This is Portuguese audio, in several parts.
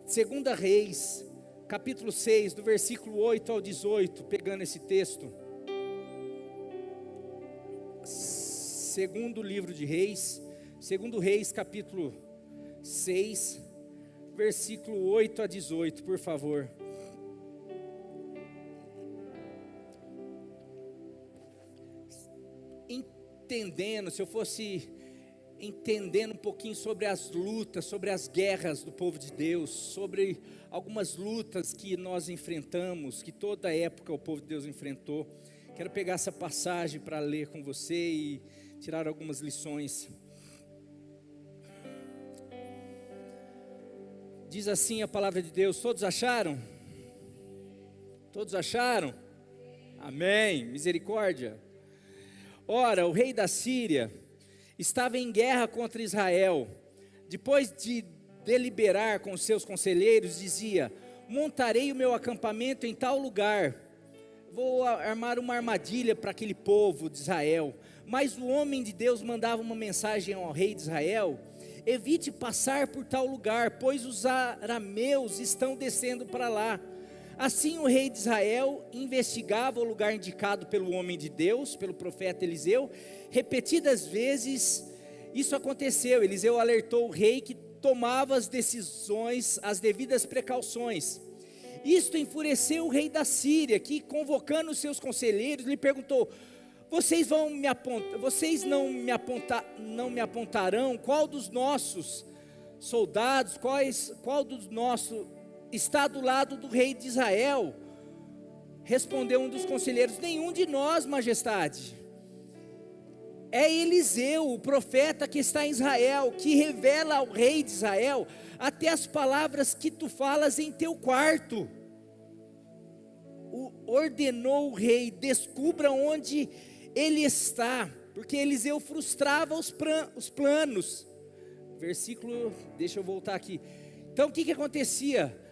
Segunda Reis, capítulo 6, do versículo 8 ao 18, pegando esse texto. Segundo livro de Reis, segundo Reis, capítulo 6, versículo 8 a 18, por favor. Entendendo, se eu fosse entendendo um pouquinho sobre as lutas, sobre as guerras do povo de Deus, sobre algumas lutas que nós enfrentamos, que toda época o povo de Deus enfrentou. Quero pegar essa passagem para ler com você e tirar algumas lições. Diz assim a palavra de Deus: todos acharam? Todos acharam? Amém, misericórdia. Ora, o rei da Síria estava em guerra contra Israel. Depois de deliberar com seus conselheiros, dizia: montarei o meu acampamento em tal lugar, vou armar uma armadilha para aquele povo de Israel. Mas o homem de Deus mandava uma mensagem ao rei de Israel: evite passar por tal lugar, pois os arameus estão descendo para lá. Assim o rei de Israel investigava o lugar indicado pelo homem de Deus, pelo profeta Eliseu. Repetidas vezes isso aconteceu. Eliseu alertou o rei que tomava as decisões, as devidas precauções. Isto enfureceu o rei da Síria, que, convocando os seus conselheiros, lhe perguntou: vocês não me apontarão qual dos nossos soldados, qual dos nossos está do lado do rei de Israel? Respondeu um dos conselheiros: nenhum de nós, majestade. É Eliseu, o profeta que está em Israel, que revela ao rei de Israel até as palavras que tu falas em teu quarto. Ordenou o rei: descubra onde ele está, porque Eliseu frustrava os planos. Versículo, deixa eu voltar aqui. Então o que acontecia?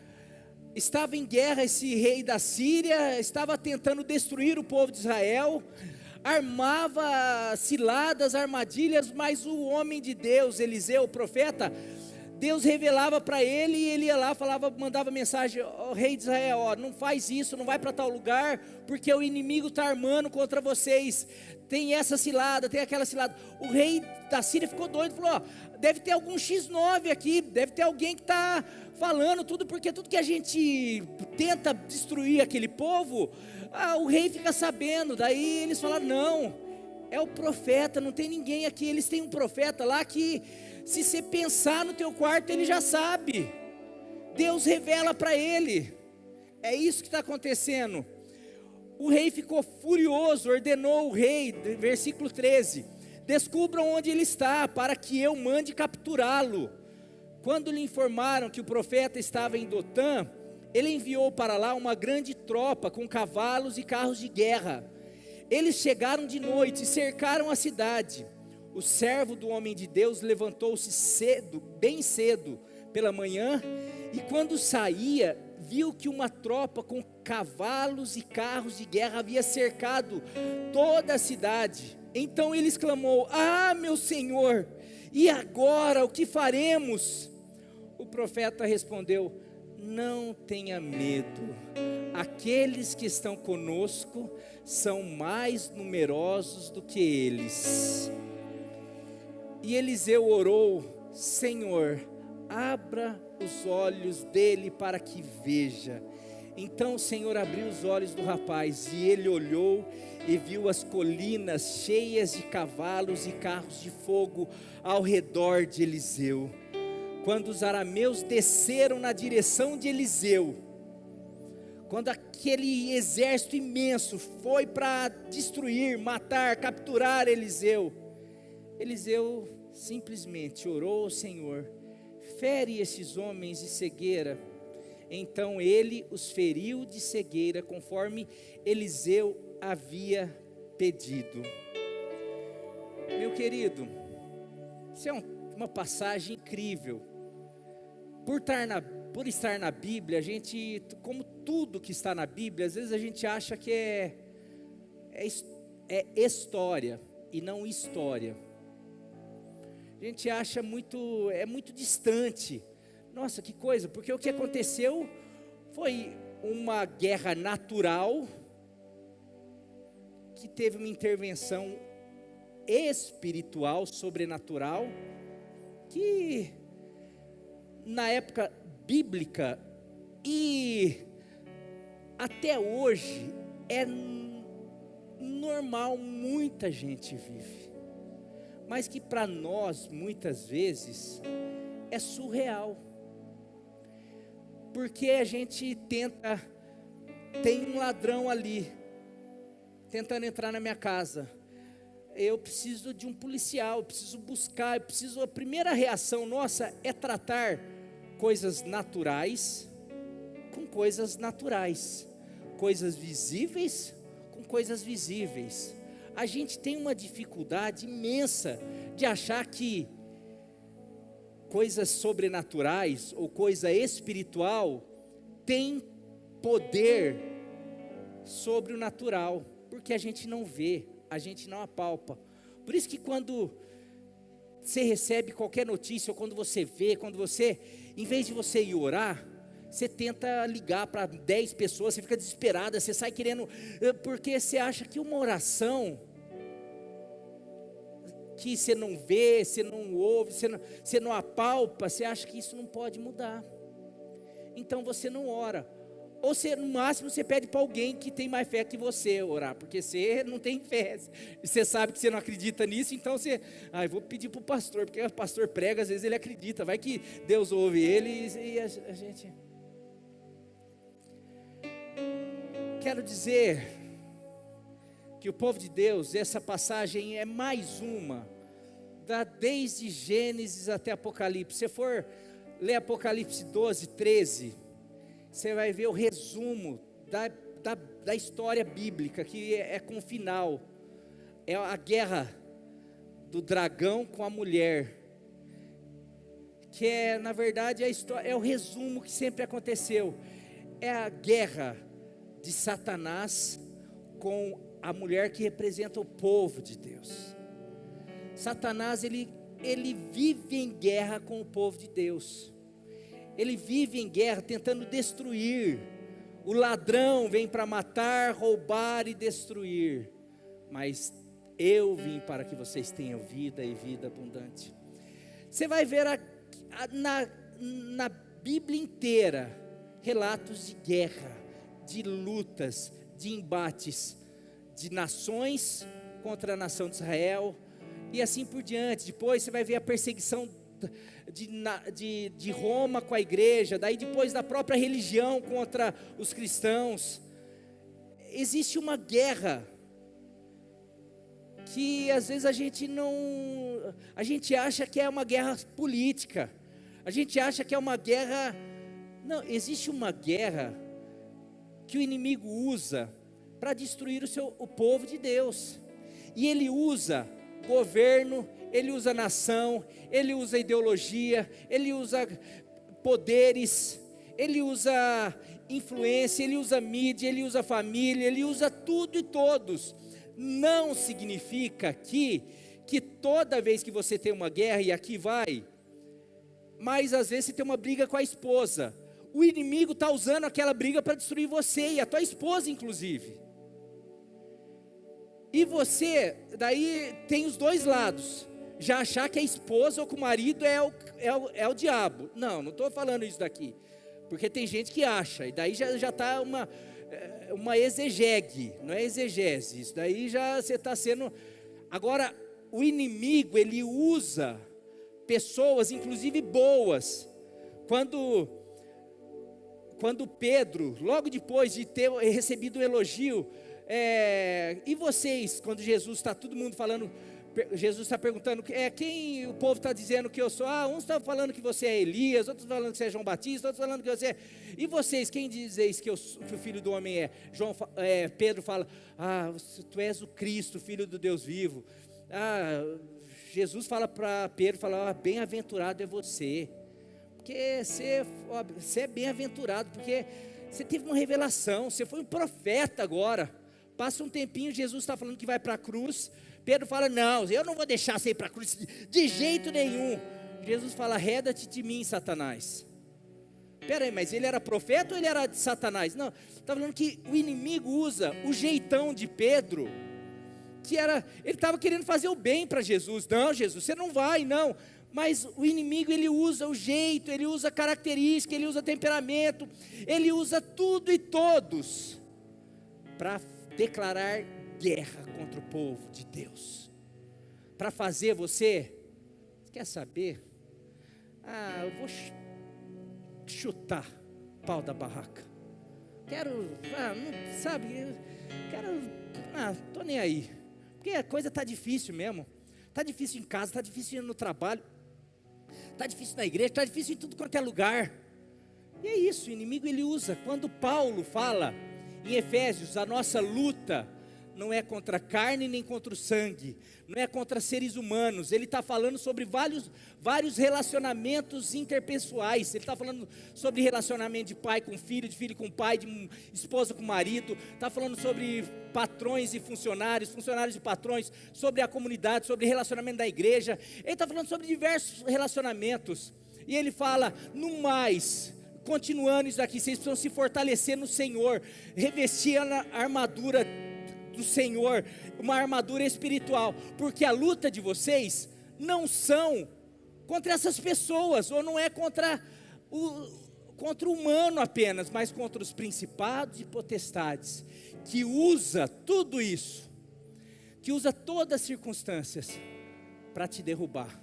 Estava em guerra esse rei da Síria, estava tentando destruir o povo de Israel, armava ciladas, armadilhas, mas o homem de Deus, Eliseu, o profeta, Deus revelava para ele, e ele ia lá, mandava mensagem: ó, rei de Israel, ó, não faz isso, não vai para tal lugar, porque o inimigo está armando contra vocês, tem essa cilada, tem aquela cilada. O rei da Síria ficou doido, falou: ó, deve ter algum X9 aqui, deve ter alguém que está falando tudo, porque tudo que a gente tenta destruir aquele povo, o rei fica sabendo. Daí eles falaram: não, é o profeta, não tem ninguém aqui. Eles têm um profeta lá que, se você pensar no teu quarto, ele já sabe, Deus revela para ele. É isso que está acontecendo. O rei ficou furioso, ordenou o rei, versículo 13: descubram onde ele está, para que eu mande capturá-lo. Quando lhe informaram que o profeta estava em Dotã, ele enviou para lá uma grande tropa com cavalos e carros de guerra. Eles chegaram de noite e cercaram a cidade. O servo do homem de Deus levantou-se cedo, bem cedo pela manhã, e quando saía, viu que uma tropa com cavalos e carros de guerra havia cercado toda a cidade. Então ele exclamou: ah, meu senhor, e agora o que faremos? O profeta respondeu: não tenha medo, aqueles que estão conosco são mais numerosos do que eles. E Eliseu orou: Senhor, abra os olhos dele para que veja. Então o Senhor abriu os olhos do rapaz, e ele olhou e viu as colinas cheias de cavalos e carros de fogo ao redor de Eliseu. Quando os arameus desceram na direção de Eliseu, quando aquele exército imenso foi para destruir, matar, capturar Eliseu, Eliseu simplesmente orou ao Senhor: fere esses homens de cegueira. Então ele os feriu de cegueira, conforme Eliseu havia pedido. Meu querido, isso é uma passagem incrível. Por estar na Bíblia, a gente, como tudo que está na Bíblia, às vezes a gente acha que é é história e não história. A gente acha muito distante. Nossa, que coisa, porque o que aconteceu foi uma guerra natural, que teve uma intervenção espiritual, sobrenatural, que na época bíblica e até hoje é normal, muita gente vive, mas que para nós muitas vezes é surreal, porque a gente tem um ladrão ali tentando entrar na minha casa, eu preciso de um policial, eu preciso buscar, a primeira reação nossa é tratar coisas naturais com coisas naturais, coisas visíveis com coisas visíveis. A gente tem uma dificuldade imensa de achar que coisas sobrenaturais ou coisa espiritual tem poder sobre o natural, porque a gente não vê, a gente não apalpa. Por isso que quando você recebe qualquer notícia, ou quando você vê, em vez de você ir orar, você tenta ligar para 10 pessoas, você fica desesperada, você sai querendo, porque você acha que uma oração que você não vê, você não ouve, você não apalpa, você acha que isso não pode mudar, então você não ora, ou no máximo você pede para alguém que tem mais fé que você orar, porque você não tem fé, e você sabe que você não acredita nisso, então você, eu vou pedir para o pastor, porque o pastor prega, às vezes ele acredita, vai que Deus ouve ele, e a gente... Quero dizer que o povo de Deus, essa passagem é mais uma, desde Gênesis até Apocalipse. Se você for ler Apocalipse 12, 13, você vai ver o resumo da história bíblica, que é com o final, é a guerra do dragão com a mulher, que é, na verdade, a história, é o resumo que sempre aconteceu, é a guerra de Satanás com a mulher que representa o povo de Deus. Satanás, ele vive em guerra com o povo de Deus, ele vive em guerra tentando destruir. O ladrão vem para matar, roubar e destruir, mas eu vim para que vocês tenham vida e vida abundante. Você vai ver na Bíblia inteira relatos de guerra, de lutas, de embates, de nações contra a nação de Israel, e assim por diante. Depois você vai ver a perseguição de Roma com a igreja, daí depois da própria religião contra os cristãos. Existe uma guerra, que às vezes a gente acha que é uma guerra política, a gente acha que é uma guerra, não, existe uma guerra que o inimigo usa para destruir o povo de Deus, e ele usa governo, ele usa nação, ele usa ideologia, ele usa poderes, ele usa influência, ele usa mídia, ele usa família, ele usa tudo e todos. Não significa que toda vez que você tem uma guerra, e aqui vai, mas às vezes você tem uma briga com a esposa, o inimigo está usando aquela briga para destruir você e a tua esposa inclusive. E você, daí tem os dois lados, já achar que a esposa ou que o marido é o diabo. Não estou falando isso daqui, porque tem gente que acha, e daí já está uma exegegue, não é exegese, isso daí já você está sendo... Agora, o inimigo, ele usa pessoas, inclusive boas. Quando Pedro, logo depois de ter recebido um elogio, e vocês, quando Jesus está todo mundo falando, Jesus está perguntando, quem o povo está dizendo que eu sou? Uns estão falando que você é Elias, outros falando que você é João Batista, outros falando que você é... E vocês, quem dizeis que o Filho do Homem é? Pedro fala, tu és o Cristo, Filho do Deus vivo. Jesus fala para Pedro, bem-aventurado é você, porque você é bem-aventurado, porque você teve uma revelação, você foi um profeta agora. Passa um tempinho, Jesus está falando que vai para a cruz. Pedro fala, não, eu não vou deixar você ir para a cruz de jeito nenhum. Jesus fala, arreda-te de mim, Satanás. Peraí, mas ele era profeta ou ele era de Satanás? Não, está falando que o inimigo usa o jeitão de Pedro, que era, ele estava querendo fazer o bem para Jesus. Não, Jesus, você não vai, não. Mas o inimigo, ele usa o jeito, ele usa característica, ele usa temperamento, ele usa tudo e todos para declarar guerra contra o povo de Deus, para fazer você, quer saber? Eu vou chutar pau da barraca, não, sabe, tô nem aí, porque a coisa está difícil mesmo, está difícil em casa, está difícil no trabalho, está difícil na igreja, está difícil em tudo quanto é lugar. E é isso, o inimigo ele usa. Quando Paulo fala em Efésios, a nossa luta não é contra a carne nem contra o sangue, não é contra seres humanos. Ele está falando sobre vários relacionamentos interpessoais. Ele está falando sobre relacionamento de pai com filho, de filho com pai, de esposa com marido. Está falando sobre patrões e funcionários, funcionários e patrões, sobre a comunidade, sobre relacionamento da igreja. Ele está falando sobre diversos relacionamentos. E ele fala, no mais, continuando isso aqui, vocês precisam se fortalecer no Senhor, revestir a armadura do Senhor, uma armadura espiritual, porque a luta de vocês não são contra essas pessoas, ou não é contra o humano apenas, mas contra os principados e potestades, que usa tudo isso, que usa todas as circunstâncias para te derrubar,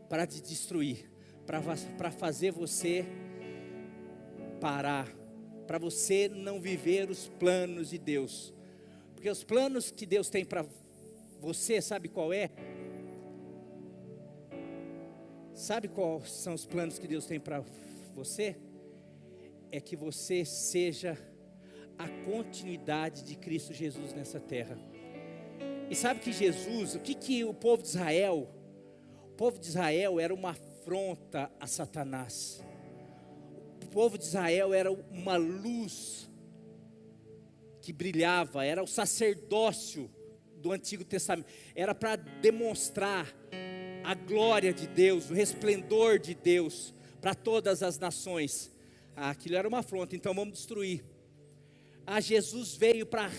para te destruir, para fazer você parar, para você não viver os planos de Deus. Porque os planos que Deus tem para você, sabe qual é? Sabe quais são os planos que Deus tem para você? É que você seja a continuidade de Cristo Jesus nessa terra. E sabe que Jesus, o que o povo de Israel? O povo de Israel era uma afronta a Satanás. O povo de Israel era uma luz que brilhava, era o sacerdócio do Antigo Testamento, era para demonstrar a glória de Deus, o resplendor de Deus para todas as nações. Aquilo era uma afronta, então vamos destruir. Jesus veio para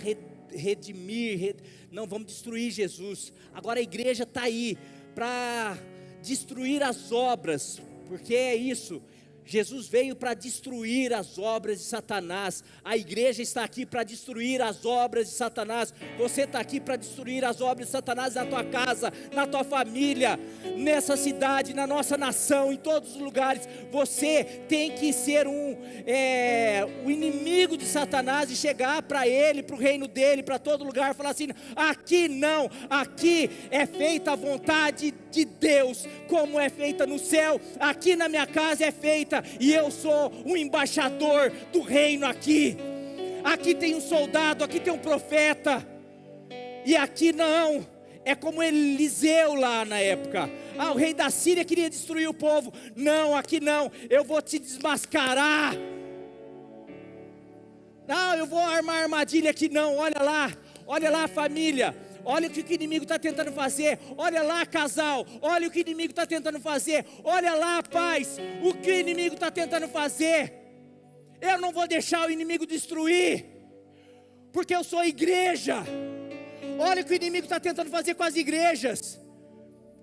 redimir, não, vamos destruir Jesus. Agora a igreja está aí para destruir as obras, porque é isso. Jesus veio para destruir as obras de Satanás. A igreja está aqui para destruir as obras de Satanás. Você está aqui para destruir as obras de Satanás na tua casa, na tua família, nessa cidade, na nossa nação, em todos os lugares. Você tem que ser o inimigo de Satanás e chegar para ele, para o reino dele, para todo lugar, falar assim: aqui não, aqui é feita a vontade de Deus, como é feita no céu. Aqui na minha casa é feita, e eu sou um embaixador do reino aqui. Aqui tem um soldado, aqui tem um profeta, e aqui não. É como Eliseu lá na época. O rei da Síria queria destruir o povo. Não, aqui não, eu vou te desmascarar. Não, eu vou armar armadilha aqui não. Olha lá família. Olha o que o inimigo está tentando fazer. Olha lá casal, olha o que o inimigo está tentando fazer. Olha lá pais, o que o inimigo está tentando fazer. Eu não vou deixar o inimigo destruir, porque eu sou igreja. Olha o que o inimigo está tentando fazer com as igrejas.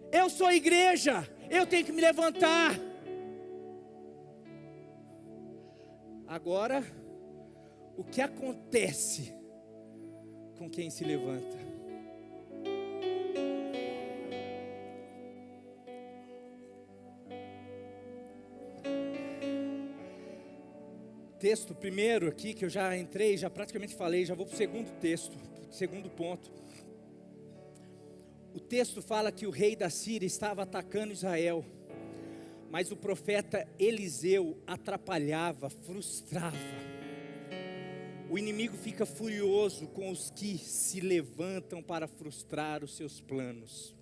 Eu sou igreja, eu tenho que me levantar. Agora, o que acontece com quem se levanta? Texto primeiro aqui, que eu já entrei, já praticamente falei, já vou para o segundo texto, segundo ponto. O texto fala que o rei da Síria estava atacando Israel, mas o profeta Eliseu atrapalhava, frustrava. O inimigo fica furioso com os que se levantam para frustrar os seus planos.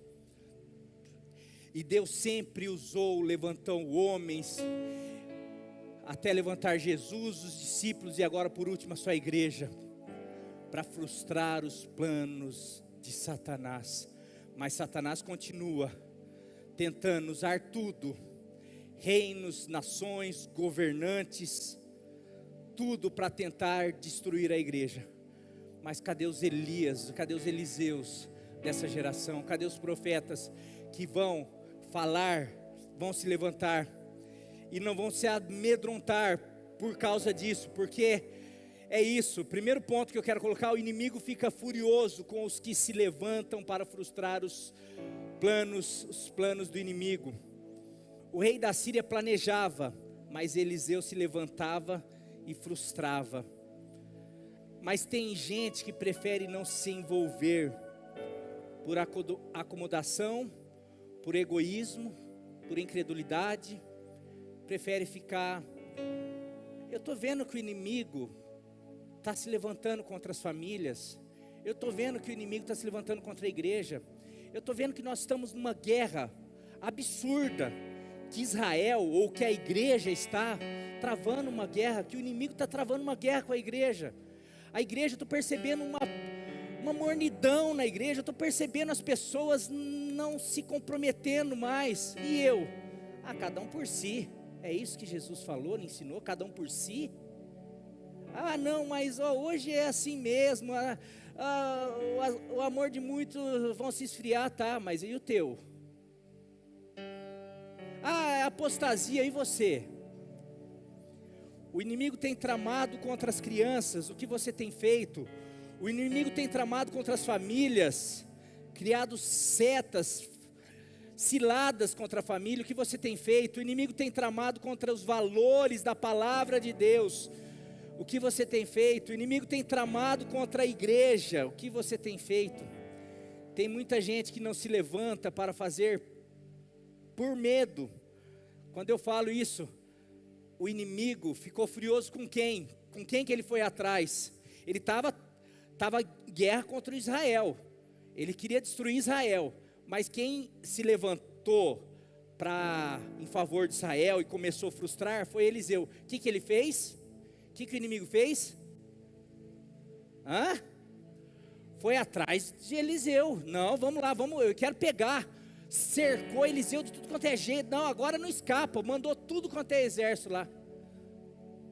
E Deus sempre levantou homens, até levantar Jesus, os discípulos e agora por último a sua igreja, para frustrar os planos de Satanás. Mas Satanás continua tentando usar tudo, reinos, nações, governantes, tudo para tentar destruir a igreja. Mas cadê os Elias, cadê os Eliseus dessa geração? Cadê os profetas que vão falar, vão se levantar e não vão se amedrontar por causa disso? Porque é isso, primeiro ponto que eu quero colocar: o inimigo fica furioso com os que se levantam para frustrar os planos do inimigo. O rei da Síria planejava, mas Eliseu se levantava e frustrava. Mas tem gente que prefere não se envolver por acomodação, por egoísmo, por incredulidade, prefere ficar. Eu estou vendo que o inimigo está se levantando contra as famílias, eu estou vendo que o inimigo está se levantando contra a igreja, eu estou vendo que nós estamos numa guerra absurda, que Israel ou que a igreja está travando uma guerra, que o inimigo está travando uma guerra com a igreja. A igreja, eu estou percebendo uma mornidão na igreja, eu estou percebendo as pessoas não se comprometendo mais. E eu? Cada um por si. É isso que Jesus falou, ensinou, cada um por si. Não, mas hoje é assim mesmo. O amor de muitos vão se esfriar, tá, mas e o teu? É apostasia, e você? O inimigo tem tramado contra as crianças, o que você tem feito? O inimigo tem tramado contra as famílias, criado setas, ciladas contra a família, o que você tem feito? O inimigo tem tramado contra os valores da palavra de Deus, o que você tem feito? O inimigo tem tramado contra a igreja, o que você tem feito? Tem muita gente que não se levanta para fazer por medo. Quando eu falo isso, o inimigo ficou furioso com quem? Com quem que ele foi atrás? Ele estava em guerra contra Israel, ele queria destruir Israel, mas quem se levantou em favor de Israel e começou a frustrar foi Eliseu. O que ele fez? O que o inimigo fez? Foi atrás de Eliseu. Não, vamos lá, eu quero pegar. Cercou Eliseu de tudo quanto é jeito. Não, agora não escapa. Mandou tudo quanto é exército lá.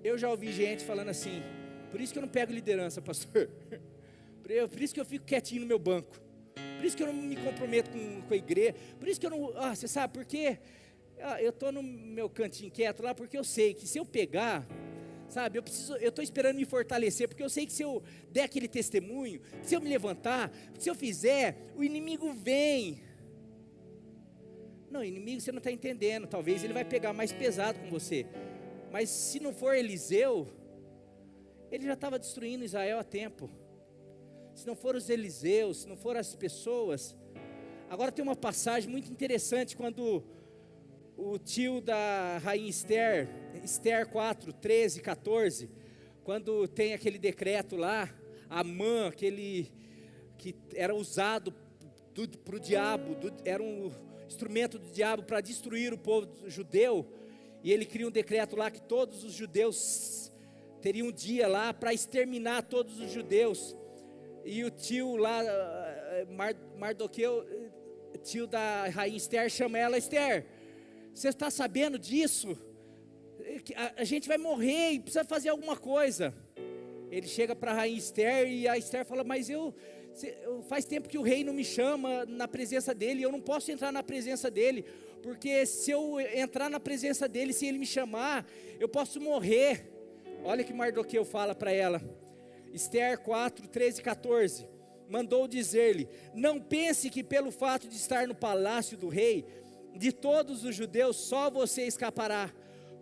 Eu já ouvi gente falando assim: por isso que eu não pego liderança, pastor. Por isso que eu fico quietinho no meu banco. Por isso que eu não me comprometo com a igreja. Por isso que eu não. Você sabe por quê? Eu estou no meu cantinho quieto lá, porque eu sei que se eu pegar, sabe, eu estou esperando me fortalecer, porque eu sei que se eu der aquele testemunho, se eu me levantar, se eu fizer, o inimigo vem. Não, inimigo, você não está entendendo. Talvez ele vai pegar mais pesado com você. Mas se não for Eliseu, ele já estava destruindo Israel há tempo. Se não for os Eliseus, se não for as pessoas. Agora tem uma passagem muito interessante, quando o tio da rainha Esther 4, 13, 14, quando tem aquele decreto lá, Amã, que era usado para o diabo, era um instrumento do diabo para destruir o povo judeu, e ele cria um decreto lá que todos os judeus teriam um dia lá para exterminar todos os judeus. E o tio lá, Mardoqueu, tio da rainha Esther, chama ela: Esther, você está sabendo disso? A gente vai morrer e precisa fazer alguma coisa. Ele chega para a rainha Esther e a Esther fala: mas faz tempo que o rei não me chama na presença dele, eu não posso entrar na presença dele, porque se eu entrar na presença dele, se ele me chamar, eu posso morrer. Olha que Mardoqueu fala para ela, Esther 4, 13 e 14, mandou dizer-lhe: não pense que pelo fato de estar no palácio do rei, de todos os judeus só você escapará,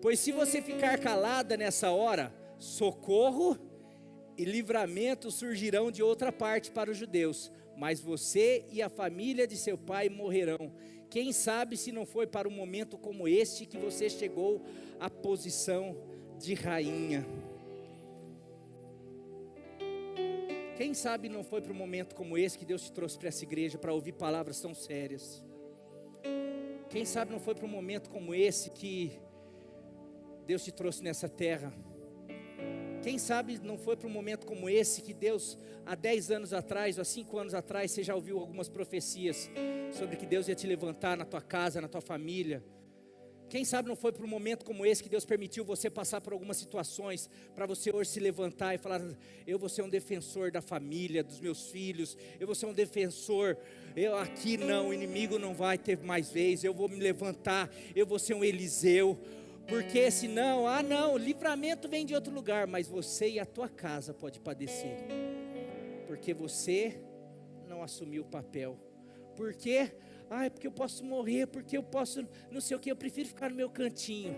pois se você ficar calada nessa hora, socorro e livramento surgirão de outra parte para os judeus, mas você e a família de seu pai morrerão. Quem sabe se não foi para um momento como este que você chegou à posição de rainha? Quem sabe não foi para um momento como esse que Deus te trouxe para essa igreja, para ouvir palavras tão sérias? Quem sabe não foi para um momento como esse que Deus te trouxe nessa terra? Quem sabe não foi para um momento como esse que Deus, há 10 anos atrás, ou há 5 anos atrás, você já ouviu algumas profecias sobre que Deus ia te levantar na tua casa, na tua família. Quem sabe não foi para um momento como esse que Deus permitiu você passar por algumas situações, para você hoje se levantar e falar: eu vou ser um defensor da família, dos meus filhos, eu vou ser um defensor, aqui não, o inimigo não vai ter mais vez, eu vou me levantar, eu vou ser um Eliseu. Porque senão, não, livramento vem de outro lugar, mas você e a tua casa pode padecer, porque você não assumiu o papel. Por quê? Porque eu posso morrer, porque eu posso, não sei o que, eu prefiro ficar no meu cantinho.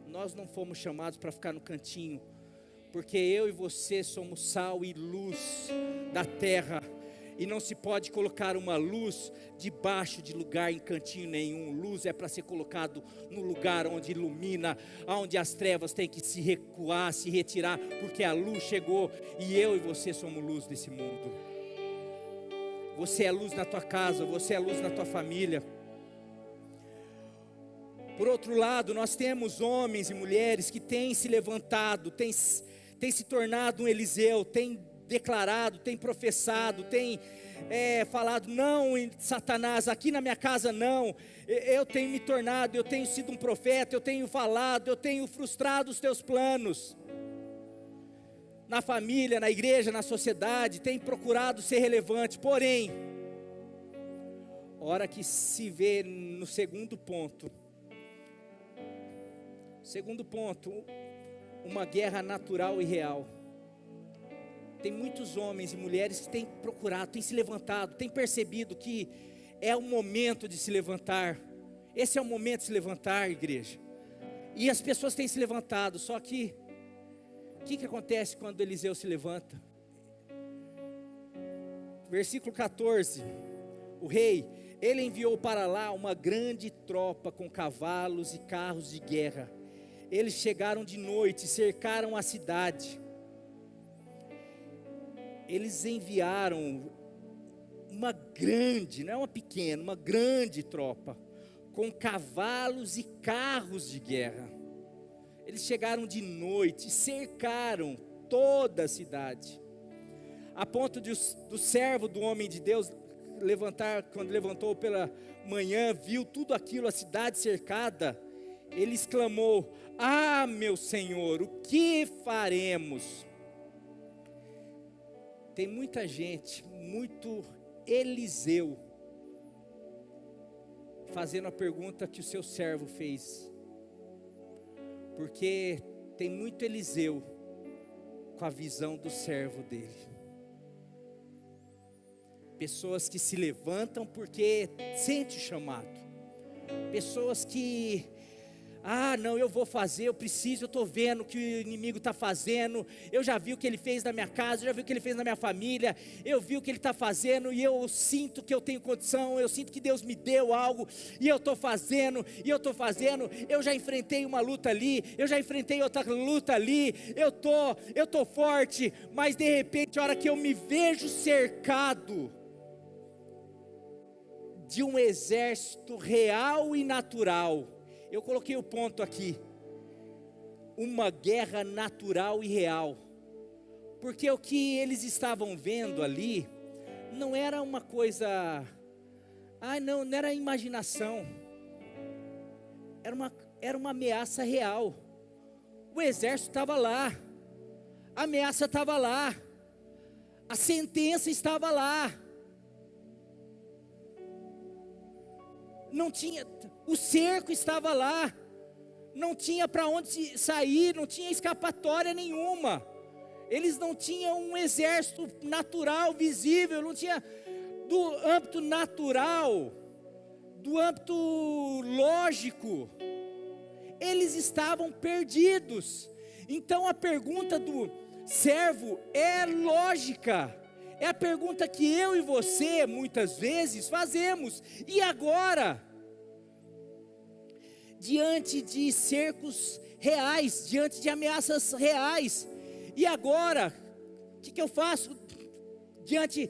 Nós não fomos chamados para ficar no cantinho, porque eu e você somos sal e luz da terra. E não se pode colocar uma luz debaixo de lugar em cantinho nenhum. Luz é para ser colocado no lugar onde ilumina, onde as trevas têm que se recuar, se retirar, porque a luz chegou e eu e você somos luz desse mundo. Você é luz na tua casa, você é luz na tua família. Por outro lado, nós temos homens e mulheres que têm se levantado, têm se tornado um Eliseu, têm declarado, tem professado, tem falado: não, Satanás, aqui na minha casa não. Eu tenho me tornado, eu tenho sido um profeta, eu tenho falado, eu tenho frustrado os teus planos. Na família, na igreja, na sociedade, tem procurado ser relevante. Porém, hora que se vê no segundo ponto, uma guerra natural e real. Tem muitos homens e mulheres que têm procurado, têm se levantado, têm percebido que é o momento de se levantar. Esse é o momento de se levantar, igreja. E as pessoas têm se levantado, só que o que acontece quando Eliseu se levanta? Versículo 14, o rei, ele enviou para lá uma grande tropa com cavalos e carros de guerra. Eles chegaram de noite e cercaram a cidade. Eles enviaram uma grande, não é uma pequena, uma grande tropa, com cavalos e carros de guerra. Eles chegaram de noite, cercaram toda a cidade, a ponto de do servo do homem de Deus levantar, quando levantou pela manhã, viu tudo aquilo, a cidade cercada, ele exclamou: meu Senhor, o que faremos? Tem muita gente, muito Eliseu, fazendo a pergunta que o seu servo fez. Porque tem muito Eliseu com a visão do servo dele. Pessoas que se levantam porque sente o chamado. Pessoas que não, eu vou fazer, eu preciso, eu estou vendo o que o inimigo está fazendo, eu já vi o que ele fez na minha casa, eu já vi o que ele fez na minha família, eu vi o que ele está fazendo, e eu sinto que eu tenho condição, eu sinto que Deus me deu algo, e eu estou fazendo, eu já enfrentei uma luta ali, eu já enfrentei outra luta ali, eu estou forte, mas de repente, a hora que eu me vejo cercado de um exército real e natural, eu coloquei o ponto aqui, uma guerra natural e real, porque o que eles estavam vendo ali, não era uma coisa, não era imaginação, era uma ameaça real. O exército estava lá, a ameaça estava lá, a sentença estava lá, não tinha, o cerco estava lá, não tinha para onde sair, não tinha escapatória nenhuma. Eles não tinham um exército natural, visível, não tinha do âmbito natural, do âmbito lógico. Eles estavam perdidos. Então a pergunta do servo é lógica. É a pergunta que eu e você muitas vezes fazemos. E agora? Diante de cercos reais, diante de ameaças reais, e agora? O que eu faço diante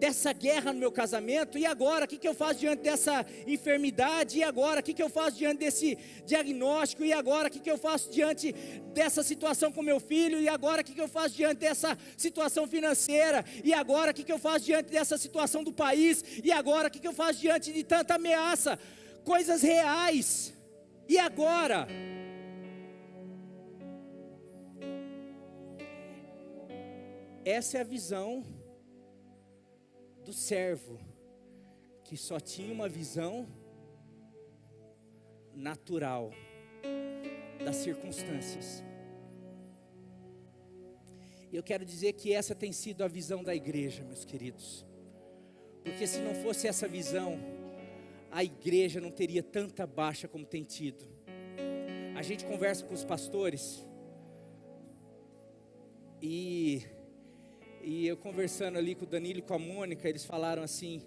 dessa guerra no meu casamento, e agora, o que eu faço diante dessa enfermidade, e agora, o que eu faço diante desse diagnóstico, e agora, o que eu faço diante dessa situação com meu filho, e agora, o que eu faço diante dessa situação financeira, e agora, o que eu faço diante dessa situação do país, e agora, o que eu faço diante de tanta ameaça, coisas reais, e agora? Essa é a visão do servo, que só tinha uma visão natural das circunstâncias. E eu quero dizer que essa tem sido a visão da igreja, meus queridos, porque se não fosse essa visão, a igreja não teria tanta baixa como tem tido. A gente conversa com os pastores, e eu conversando ali com o Danilo e com a Mônica, eles falaram assim,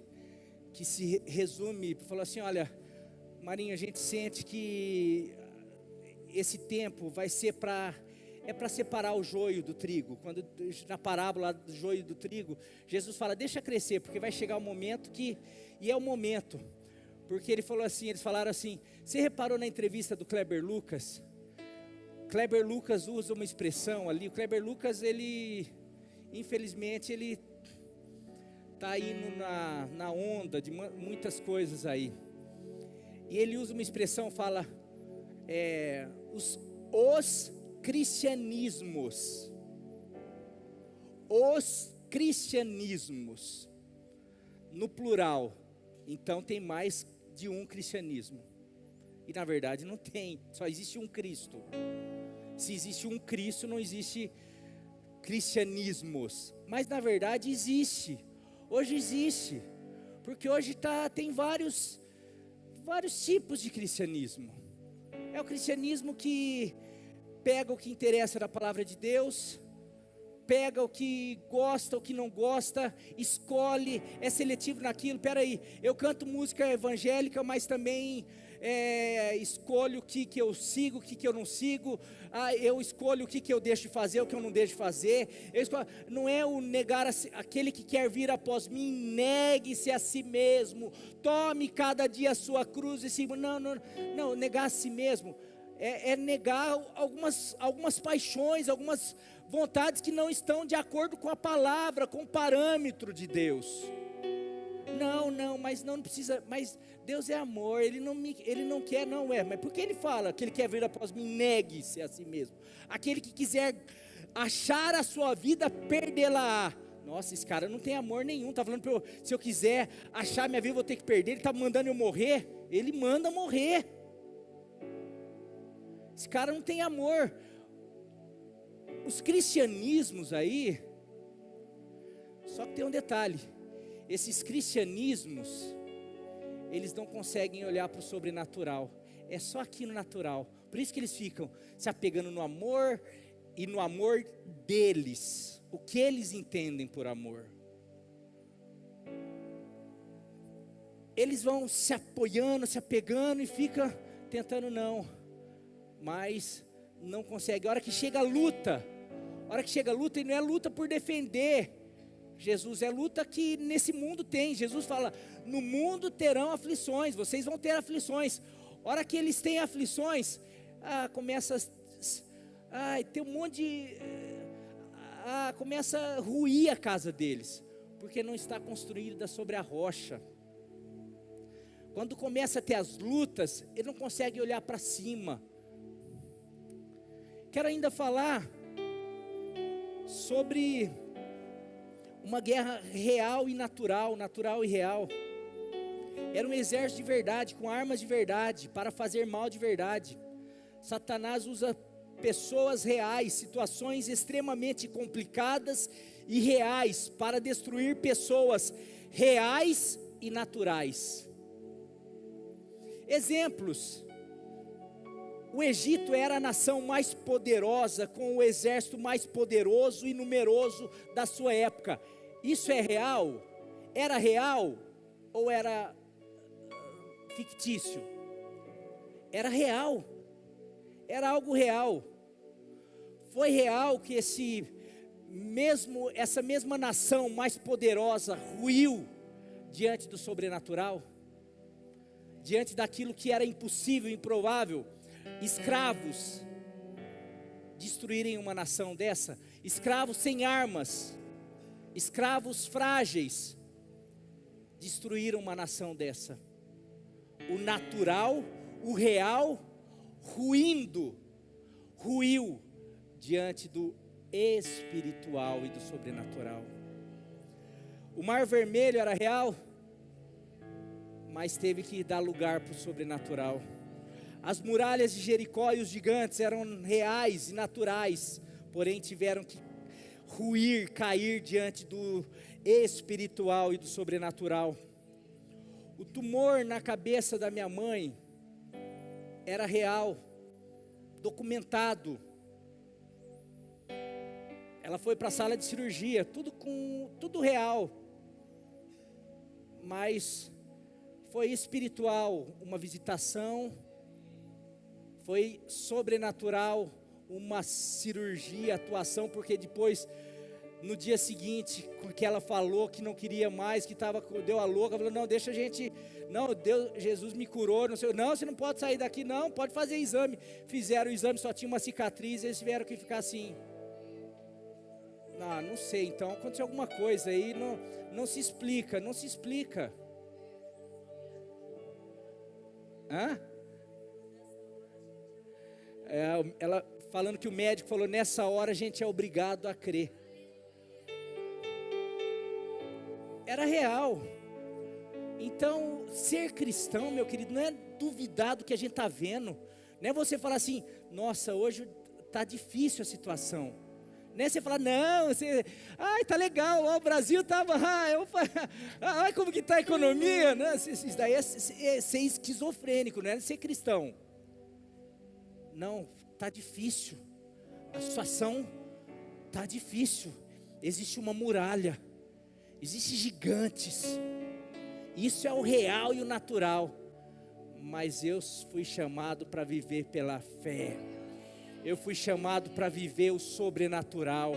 que se resume, falou assim: olha, Marinho, a gente sente que esse tempo vai ser para separar o joio do trigo. Quando na parábola do joio do trigo, Jesus fala: deixa crescer, porque vai chegar o momento e é o momento, porque eles falaram assim, você reparou na entrevista do Kleber Lucas? Kleber Lucas usa uma expressão ali, o Kleber Lucas, infelizmente, ele está indo na onda de muitas coisas aí, e ele usa uma expressão, fala, os cristianismos, no plural, então tem mais de um cristianismo, e na verdade não tem, só existe um Cristo. Se existe um Cristo, não existe cristianismos, mas na verdade existe, hoje existe, porque hoje tem vários tipos de cristianismo. É o cristianismo que pega o que interessa da palavra de Deus, pega o que gosta, o que não gosta, escolhe, é seletivo naquilo. Peraí, eu canto música evangélica, mas também escolho o que eu sigo, o que eu não sigo, eu escolho o que eu deixo de fazer, o que eu não deixo de fazer. Não é o negar aquele que quer vir após mim, negue-se a si mesmo, tome cada dia a sua cruz e siga. Não, negar a si mesmo é negar algumas paixões, algumas vontades que não estão de acordo com a palavra, com o parâmetro de Deus. Não, mas não precisa, mas Deus é amor, Ele não quer, mas por que Ele fala que Ele quer vir após mim? Negue-se a si mesmo. Aquele que quiser achar a sua vida, perdê-la-á. Nossa, esse cara não tem amor nenhum, está falando para eu, se eu quiser achar minha vida, eu vou ter que perder. Ele está mandando eu morrer? Ele manda morrer. Esse cara não tem amor. Os cristianismos aí, só que tem um detalhe, esses cristianismos, eles não conseguem olhar para o sobrenatural, é só aqui no natural, por isso que eles ficam se apegando no amor, e no amor deles, o que eles entendem por amor, eles vão se apoiando, se apegando, e fica tentando mas não consegue. A hora que chega a luta, e não é luta por defender Jesus, é luta que nesse mundo tem. Jesus fala, no mundo terão aflições, vocês vão ter aflições. A hora que eles têm aflições, começa tem um monte de, começa a ruir a casa deles, porque não está construída sobre a rocha. Quando começa a ter as lutas, ele não consegue olhar para cima. Quero ainda falar sobre uma guerra real e natural e real. Era um exército de verdade, com armas de verdade, para fazer mal de verdade. Satanás usa pessoas reais, situações extremamente complicadas e reais, para destruir pessoas reais e naturais. Exemplos: o Egito era a nação mais poderosa, com o exército mais poderoso e numeroso da sua época. Isso é real? Era real ou era fictício? Era real, era algo real. Foi real que esse mesmo essa mesma nação mais poderosa ruiu diante do sobrenatural, diante daquilo que era impossível, improvável. Escravos destruírem uma nação dessa, escravos sem armas, escravos frágeis, destruíram uma nação dessa. O natural, o real, ruiu diante do espiritual e do sobrenatural. O Mar Vermelho era real, mas teve que dar lugar para o sobrenatural. As muralhas de Jericó e os gigantes eram reais e naturais, porém tiveram que ruir, cair diante do espiritual e do sobrenatural. O tumor na cabeça da minha mãe era real, documentado. Ela foi para a sala de cirurgia, tudo real, mas foi espiritual, uma visitação, foi sobrenatural, uma cirurgia, atuação, porque depois, no dia seguinte, que ela falou que não queria mais, que deu a louca, falou, não, deixa a gente, não, Deus, Jesus me curou, não sei, não, você não pode sair daqui, não, pode fazer exame. Fizeram o exame, só tinha uma cicatriz, eles tiveram que ficar assim. Não sei, então aconteceu alguma coisa aí, não se explica. Hã? Ela falando que o médico falou, nessa hora a gente é obrigado a crer. Era real. Então, ser cristão, meu querido, não é duvidar do que a gente está vendo, não é você falar assim, nossa, hoje está difícil a situação, não é você falar, não, tá legal, ó, o Brasil estava, como que está a economia, né? Isso daí é ser esquizofrênico, não é ser cristão. Não, está difícil, a situação está difícil, existe uma muralha, existem gigantes, isso é o real e o natural, mas eu fui chamado para viver pela fé, eu fui chamado para viver o sobrenatural,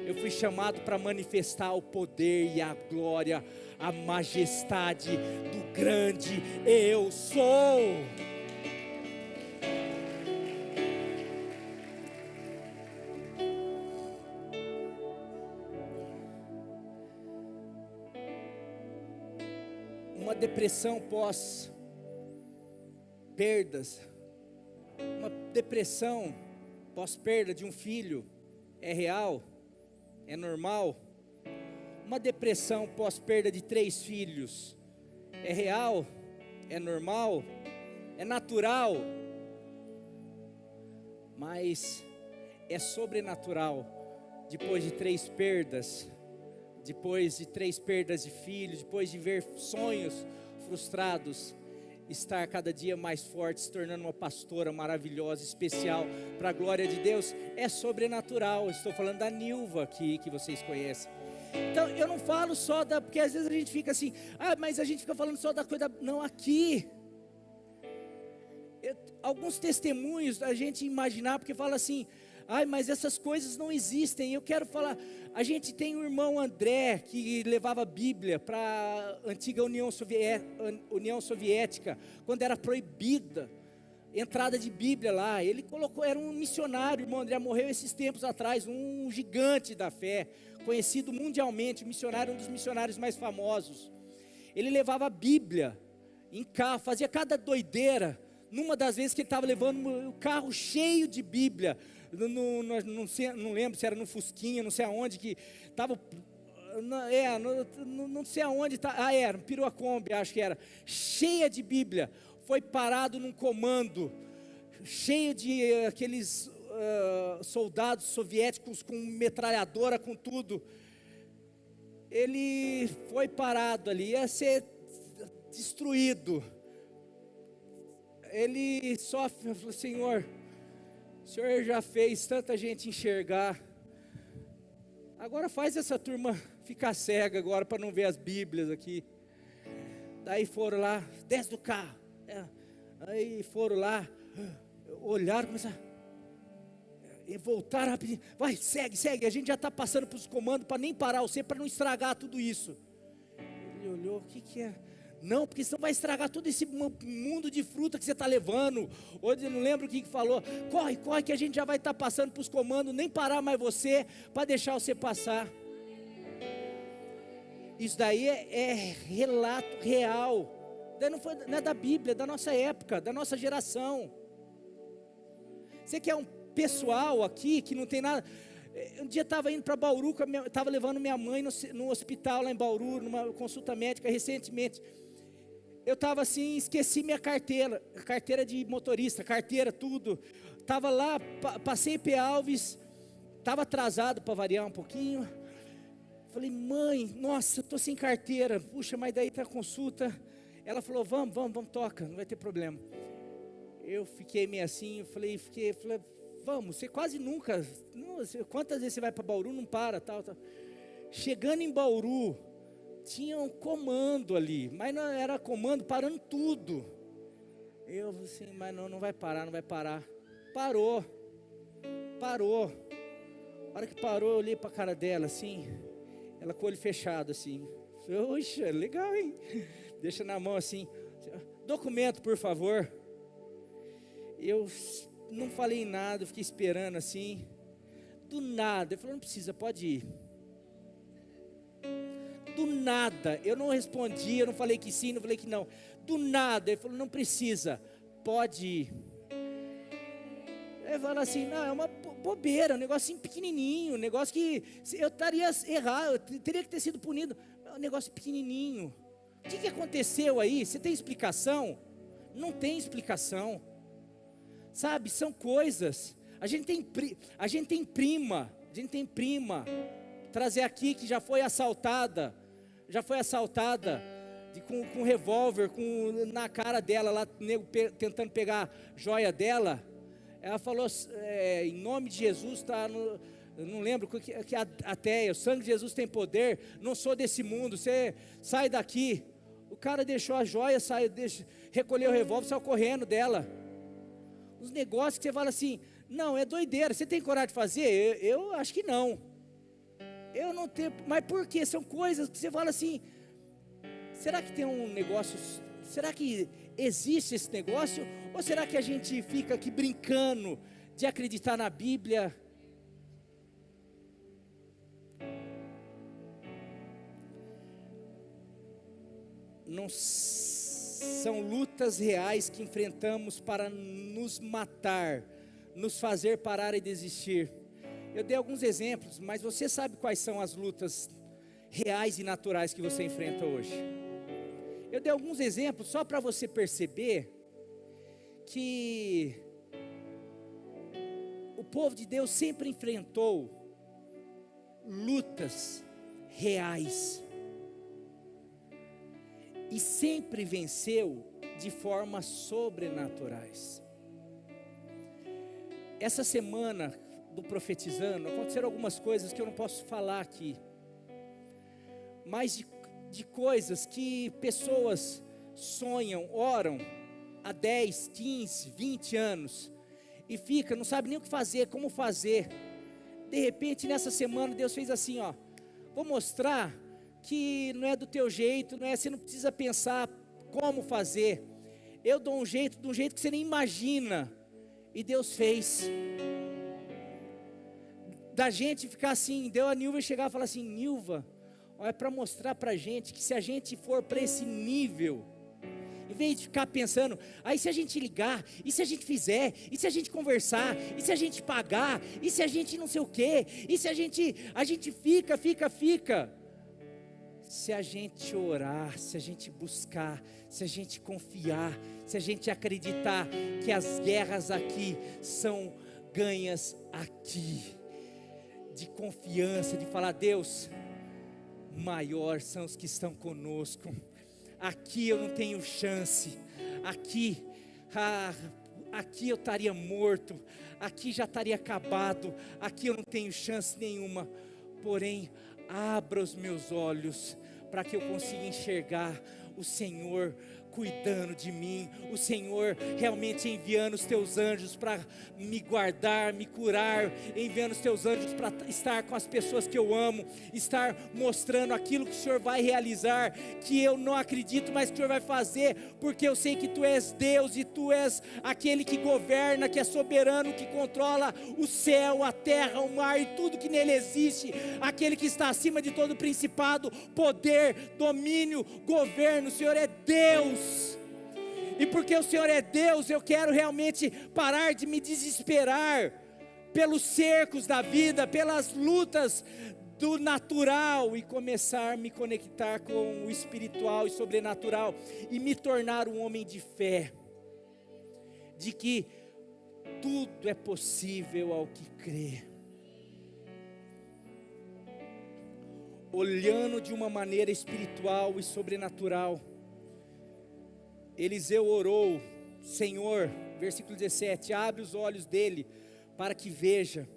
eu fui chamado para manifestar o poder e a glória, a majestade do grande eu sou. Uma depressão pós perdas, uma depressão pós perda de um filho é real, é normal. Uma depressão pós perda de 3 filhos é real, é normal, é natural, mas é sobrenatural. Depois de 3 perdas, depois de 3 perdas de filhos, depois de ver sonhos frustrados, estar cada dia mais forte, se tornando uma pastora maravilhosa, especial, para a glória de Deus, é sobrenatural. Estou falando da Nilva aqui, que vocês conhecem. Então, eu não falo só porque às vezes a gente fica assim, mas a gente fica falando só da coisa, não, aqui. Alguns testemunhos a gente imaginar, porque fala assim, mas essas coisas não existem. Eu quero falar, a gente tem o irmão André, que levava a Bíblia para a antiga União Soviética, quando era proibida entrada de Bíblia lá. Ele colocou, era um missionário, o irmão André morreu esses tempos atrás, um gigante da fé, conhecido mundialmente, um dos missionários mais famosos. Ele levava a Bíblia em carro, fazia cada doideira. Numa das vezes que ele estava levando o carro cheio de Bíblia, não lembro se era no Fusquinha, não sei aonde que estava, não sei aonde, era no Perua Kombi, acho que era, cheia de Bíblia, foi parado num comando, cheio de aqueles soldados soviéticos com metralhadora, com tudo. Ele foi parado ali, ia ser destruído. Ele só falou, Senhor, o Senhor já fez tanta gente enxergar, agora faz essa turma ficar cega agora para não ver as Bíblias aqui. Daí foram lá, desce do carro, aí foram lá, olharam, começaram, E voltar rapidinho, vai, segue, a gente já está passando para os comandos, para nem parar você, para não estragar tudo isso. Ele olhou, o que é? Não, porque senão vai estragar todo esse mundo de fruta que você está levando. Hoje eu não lembro o que falou. Corre, que a gente já vai estar passando para os comandos, nem parar mais você, para deixar você passar. Isso daí é relato real. Não é da Bíblia, é da nossa época, da nossa geração. Você quer um pessoal aqui que não tem nada. Um dia estava indo para Bauru, estava levando minha mãe no hospital lá em Bauru, numa consulta médica recentemente. Eu estava assim, esqueci minha carteira de motorista, carteira, tudo. Estava lá, passei em P. Alves, estava atrasado para variar um pouquinho. Falei, mãe, nossa, estou sem carteira. Puxa, mas daí está a consulta. Ela falou, vamos, toca, não vai ter problema. Eu fiquei meio assim, falei, vamos, você quase nunca, quantas vezes você vai para Bauru, não para, tal. Chegando em Bauru, tinha um comando ali, mas não era comando, parando tudo. Eu assim, mas não vai parar. Parou. A hora que parou, eu olhei para a cara dela assim, ela com o olho fechado assim. Poxa, legal, hein? Deixa na mão assim, documento, por favor. Eu não falei nada, fiquei esperando assim. Do nada, ele falou, não precisa, pode ir. Do nada, eu não respondi, eu não falei que sim, não falei que não. Do nada, ele falou, não precisa, pode ir. Ele falou assim, não, é uma bobeira, um negocinho pequenininho, um negócio que eu estaria errado, eu teria que ter sido punido. Um negócio pequenininho. O que aconteceu aí? Você tem explicação? Não tem explicação. Sabe, são coisas. A gente tem prima. Trazer aqui que já foi assaltada com um revólver na cara dela, lá, nego tentando pegar a joia dela. Ela falou, em nome de Jesus, eu não lembro que até o sangue de Jesus tem poder, não sou desse mundo, você sai daqui. O cara deixou a joia, recolheu o revólver, saiu correndo dela. Os negócios que você fala assim, não, é doideira, você tem coragem de fazer? Eu acho que não. Eu não tenho, mas por quê? São coisas que você fala assim, será que tem um negócio, será que existe esse negócio? Ou será que a gente fica aqui brincando de acreditar na Bíblia? Não são lutas reais que enfrentamos para nos matar, nos fazer parar e desistir. Eu dei alguns exemplos, mas você sabe quais são as lutas reais e naturais que você enfrenta hoje. Eu dei alguns exemplos só para você perceber que o povo de Deus sempre enfrentou lutas reais e sempre venceu de formas sobrenaturais. Essa semana do Profetizando, aconteceram algumas coisas que eu não posso falar aqui, mas de coisas que pessoas sonham, oram há 10, 15, 20 anos e fica, não sabe nem o que fazer, como fazer. De repente nessa semana Deus fez assim, vou mostrar que não é do teu jeito, você não precisa pensar como fazer, eu dou um jeito, de um jeito que você nem imagina. E Deus fez. Da gente ficar assim, deu a Nilva chegar e falar assim, Nilva, é para mostrar para a gente que se a gente for para esse nível, em vez de ficar pensando, aí se a gente ligar, e se a gente fizer, e se a gente conversar, e se a gente pagar, e se a gente não sei o quê, e se a gente fica. Se a gente orar, se a gente buscar, se a gente confiar, se a gente acreditar que as guerras aqui são ganhas aqui, de confiança, de falar, Deus, maior são os que estão conosco, aqui eu não tenho chance, aqui eu estaria morto, aqui já estaria acabado, aqui eu não tenho chance nenhuma, porém, abra os meus olhos, para que eu consiga enxergar o Senhor cuidando de mim, o Senhor realmente enviando os teus anjos para me guardar, me curar, enviando os teus anjos para estar com as pessoas que eu amo, estar mostrando aquilo que o Senhor vai realizar, que eu não acredito, mas que o Senhor vai fazer, porque eu sei que Tu és Deus, e Tu és aquele que governa, que é soberano, que controla o céu, a terra, o mar e tudo que nele existe, aquele que está acima de todo principado, poder, domínio, governo. O Senhor é Deus, e porque o Senhor é Deus, eu quero realmente parar de me desesperar pelos cercos da vida, pelas lutas do natural, e começar a me conectar com o espiritual e sobrenatural, e me tornar um homem de fé, de que tudo é possível ao que crê, olhando de uma maneira espiritual e sobrenatural. Eliseu orou: Senhor, versículo 17, abre os olhos dele para que veja.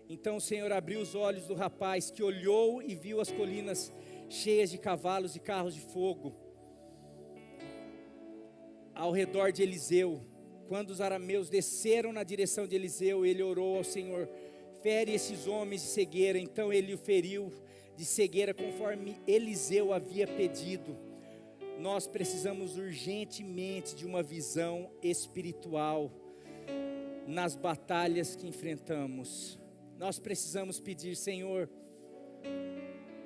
Então o Senhor abriu os olhos do rapaz, que olhou e viu as colinas cheias de cavalos e carros de fogo ao redor de Eliseu. Quando os arameus desceram na direção de Eliseu, ele orou ao Senhor: fere esses homens de cegueira. Então ele o feriu de cegueira, conforme Eliseu havia pedido. Nós precisamos urgentemente de uma visão espiritual nas batalhas que enfrentamos. Nós precisamos pedir: Senhor,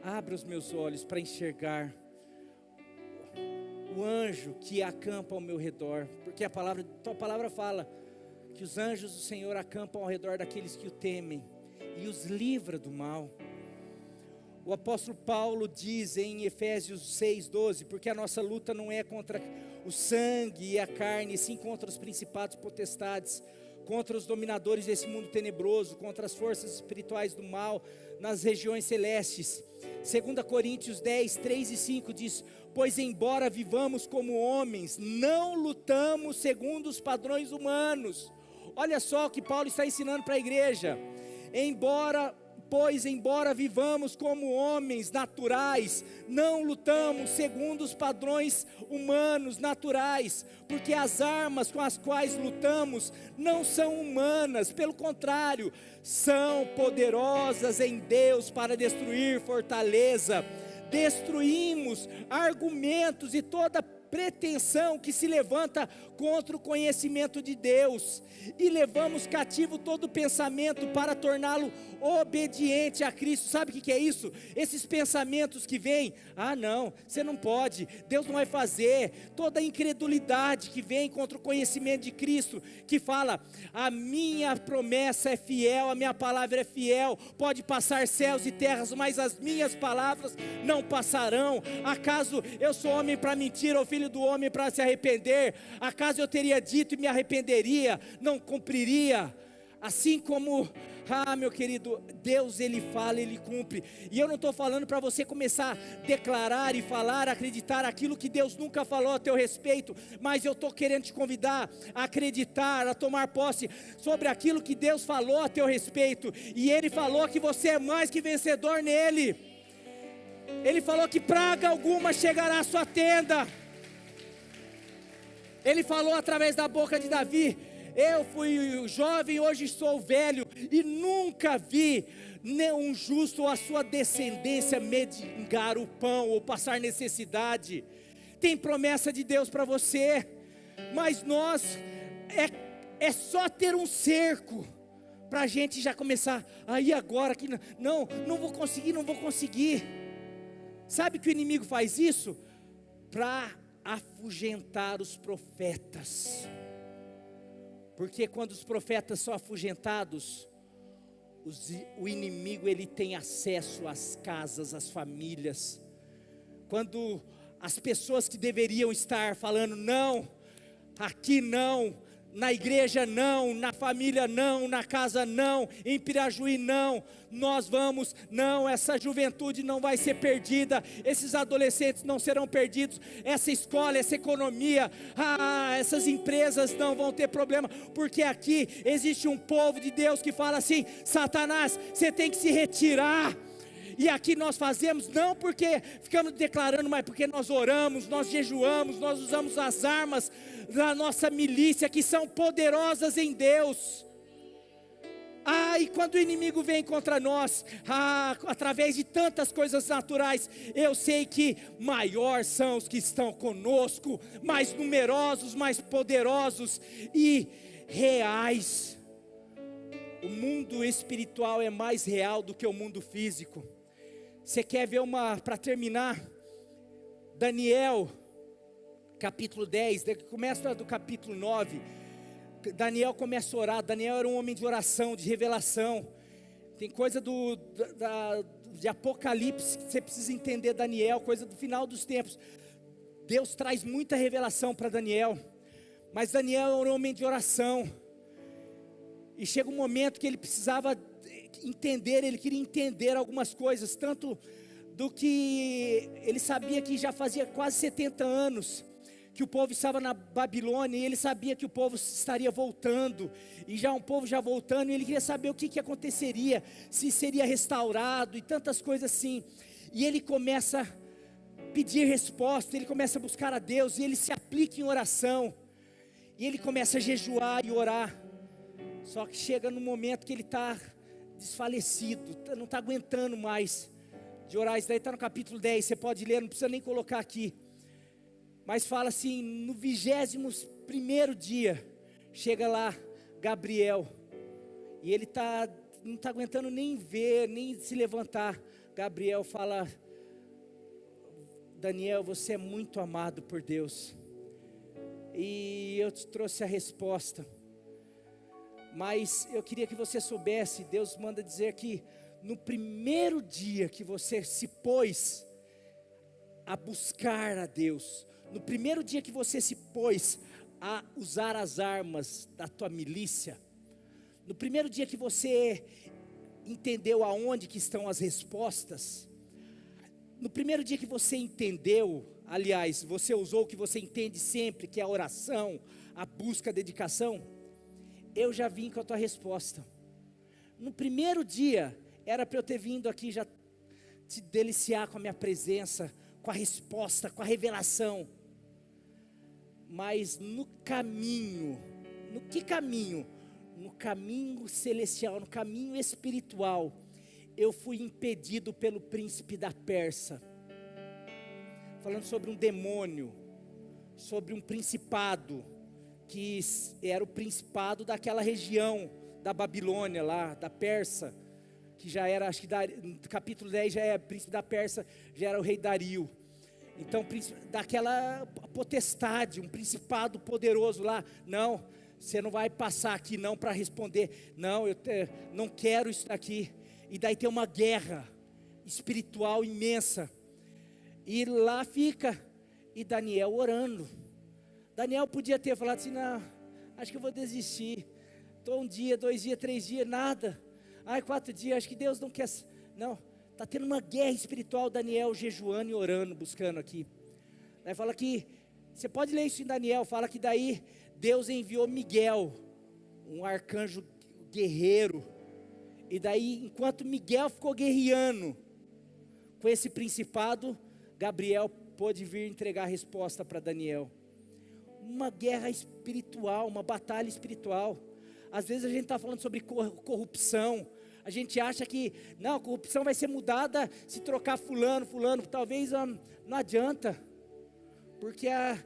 abra os meus olhos para enxergar o anjo que acampa ao meu redor, porque Tua palavra fala que os anjos do Senhor acampam ao redor daqueles que o temem e os livra do mal. O apóstolo Paulo diz em Efésios 6:12, porque a nossa luta não é contra o sangue e a carne, e sim contra os principados e potestades, contra os dominadores desse mundo tenebroso, contra as forças espirituais do mal nas regiões celestes. 2 Coríntios 10:3 e 5 diz: pois embora vivamos como homens, não lutamos segundo os padrões humanos. Olha só o que Paulo está ensinando para a igreja: Pois embora vivamos como homens naturais, não lutamos segundo os padrões humanos naturais, porque as armas com as quais lutamos não são humanas, pelo contrário, são poderosas em Deus para destruir fortaleza. Destruímos argumentos e toda pretensão que se levanta contra o conhecimento de Deus, e levamos cativo todo pensamento para torná-lo obediente a Cristo. Sabe o que é isso? Esses pensamentos que vêm: ah não, você não pode, Deus não vai fazer. Toda incredulidade que vem contra o conhecimento de Cristo, que fala: a minha promessa é fiel, a minha palavra é fiel, pode passar céus e terras, mas as minhas palavras não passarão. Acaso eu sou homem para mentir, ou filho do homem para se arrepender? Acaso eu teria dito e me arrependeria? Não cumpriria? Assim como, meu querido, Deus ele fala, ele cumpre. E eu não estou falando para você começar a declarar e falar, acreditar aquilo que Deus nunca falou a teu respeito, mas eu estou querendo te convidar a acreditar, a tomar posse sobre aquilo que Deus falou a teu respeito. E Ele falou que você é mais que vencedor nele. Ele falou que praga alguma chegará à sua tenda. Ele falou através da boca de Davi: eu fui jovem, hoje sou velho, e nunca vi nenhum justo ou a sua descendência mendigar o pão ou passar necessidade. Tem promessa de Deus para você, mas nós, é só ter um cerco para a gente já começar: aí agora que não vou conseguir. Sabe que o inimigo faz isso? Para afugentar os profetas. Porque quando os profetas são afugentados, o inimigo ele tem acesso às casas, às famílias. Quando as pessoas que deveriam estar falando: não, aqui não, na igreja não, na família não, na casa não, em Pirajuí não, nós vamos, não, essa juventude não vai ser perdida, esses adolescentes não serão perdidos, essa escola, essa economia, essas empresas não vão ter problema, porque aqui existe um povo de Deus que fala assim: Satanás, você tem que se retirar. E aqui nós fazemos não porque ficamos declarando, mas porque nós oramos, nós jejuamos, nós usamos as armas da nossa milícia que são poderosas em Deus. E quando o inimigo vem contra nós, através de tantas coisas naturais, eu sei que maior são os que estão conosco, mais numerosos, mais poderosos e reais. O mundo espiritual é mais real do que o mundo físico. Você quer ver para terminar, Daniel, capítulo 10, começa do capítulo 9, Daniel começa a orar. Daniel era um homem de oração, de revelação. Tem coisa de Apocalipse que você precisa entender. Daniel, coisa do final dos tempos. Deus traz muita revelação para Daniel, mas Daniel era um homem de oração, e chega um momento que ele precisava entender, ele queria entender algumas coisas, tanto do que ele sabia que já fazia quase 70 anos, que o povo estava na Babilônia, e ele sabia que o povo estaria voltando, e já um povo já voltando, e ele queria saber o que aconteceria, se seria restaurado, e tantas coisas assim, e ele começa a pedir resposta, ele começa a buscar a Deus, e ele se aplica em oração, e ele começa a jejuar e orar, só que chega no momento que ele está desfalecido, não está aguentando mais de orar. Isso daí está no capítulo 10, você pode ler, não precisa nem colocar aqui, mas fala assim, no 21º dia, chega lá Gabriel, e ele não está aguentando nem ver, nem se levantar. Gabriel fala: Daniel, você é muito amado por Deus, e eu te trouxe a resposta, mas eu queria que você soubesse, Deus manda dizer que no primeiro dia que você se pôs a buscar a Deus, no primeiro dia que você se pôs a usar as armas da tua milícia, no primeiro dia que você entendeu aonde que estão as respostas, no primeiro dia que você entendeu, aliás, você usou o que você entende sempre, que é a oração, a busca, a dedicação, eu já vim com a tua resposta. No primeiro dia, era para eu ter vindo aqui já te deliciar com a minha presença, com a resposta, com a revelação, mas no caminho, no que caminho? No caminho celestial, no caminho espiritual, eu fui impedido pelo príncipe da Pérsia, falando sobre um demônio, sobre um principado, que era o principado daquela região da Babilônia lá, da Pérsia, que já era, acho que no capítulo 10 já é príncipe da Pérsia, já era o rei Dario. Então, daquela potestade, um principado poderoso lá, não, você não vai passar aqui não para responder, não, eu não quero isso daqui. E daí tem uma guerra espiritual imensa, e lá fica, e Daniel orando. Daniel podia ter falado assim: não, acho que eu vou desistir, estou 1 dia, 2 dias, 3 dias, nada, 4 dias, acho que Deus não quer, não, está tendo uma guerra espiritual. Daniel jejuando e orando, buscando aqui. Daí fala que, você pode ler isso em Daniel, fala que daí Deus enviou Miguel, um arcanjo guerreiro, e daí enquanto Miguel ficou guerreando com esse principado, Gabriel pôde vir entregar a resposta para Daniel. Uma guerra espiritual, uma batalha espiritual. Às vezes a gente está falando sobre corrupção, a gente acha que, não, a corrupção vai ser mudada se trocar fulano, talvez não adianta, porque a